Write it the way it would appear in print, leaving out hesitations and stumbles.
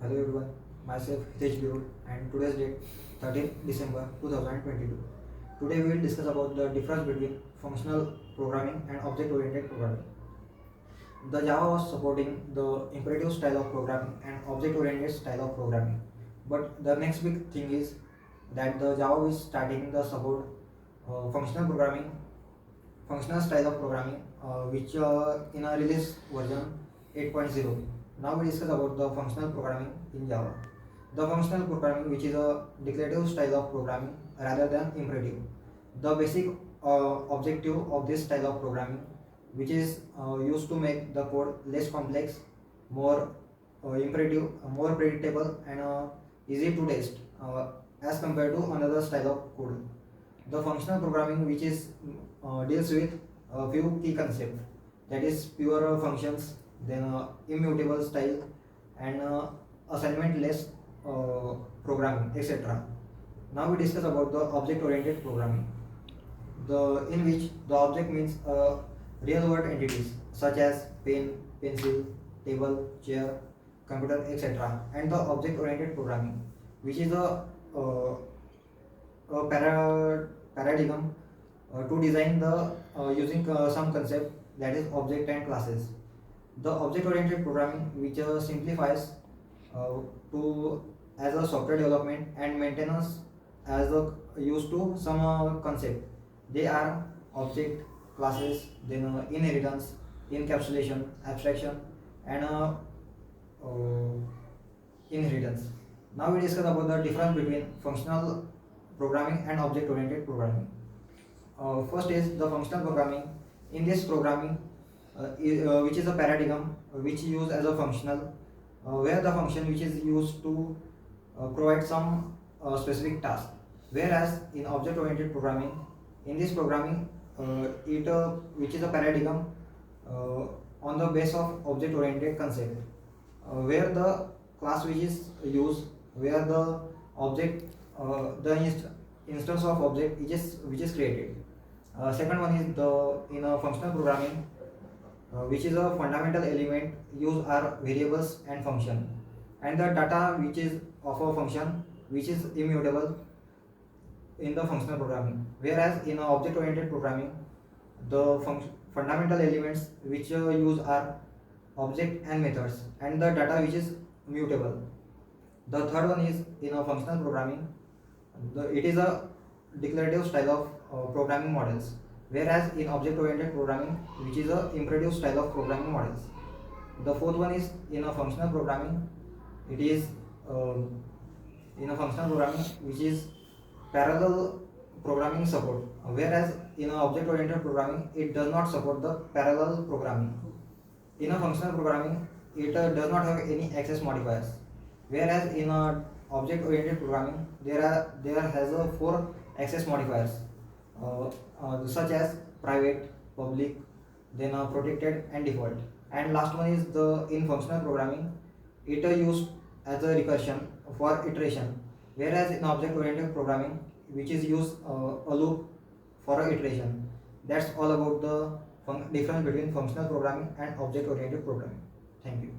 Hello everyone, myself Hitesh Birul and today's date 13th December 2022. Today we will discuss about the difference between functional programming and object-oriented programming. The Java was supporting the imperative style of programming and object-oriented style of programming. But the next big thing is that the Java is starting the support functional programming, functional style of programming, which in a release version 8.0. Now we discuss about the functional programming in Java. The functional programming, which is a declarative style of programming rather than imperative. The basic objective of this style of programming, which is used to make the code less complex, more imperative, more predictable, and easy to test as compared to another style of code. The functional programming, which is deals with a few key concepts, that is pure functions, then immutable style, and assignment less programming, etc. Now we discuss about the object oriented programming, in which the object means real world entities such as pen, pencil, table, chair, computer, etc. And the object oriented programming, which is a paradigm to design the using some concept, that is object and classes. The object-oriented programming, which simplifies to as a software development and maintenance as a used to some concept. They are object, classes, then inheritance, encapsulation, abstraction, and inheritance. Now we discuss about the difference between functional programming and object-oriented programming. First is the functional programming. In this programming, which is a paradigm which used as a functional, where the function which is used to provide some specific task. Whereas in object-oriented programming, in this programming, which is a paradigm on the base of object-oriented concept, where the class which is used, where the object, instance of object which is created. Second one is the in a functional programming, which is a fundamental element used are variables and function, and the data which is of a function which is immutable in the functional programming. Whereas in object oriented programming, the fundamental elements which use are object and methods, and the data which is mutable. The third one is in a functional programming, it is a declarative style of programming models, whereas in object oriented programming, which is a imperative style of programming models. The fourth one is in a functional programming, it is in a functional programming which is parallel programming support, whereas in a object oriented programming it does not support the parallel programming. In a functional programming, it does not have any access modifiers, whereas in a object oriented programming there has a 4 access modifiers, such as private, public, then protected, and default. And last one is the in functional programming, it used as a recursion for iteration, whereas in object oriented programming, which is used a loop for a iteration. That's all about the difference between functional programming and object oriented programming. Thank you.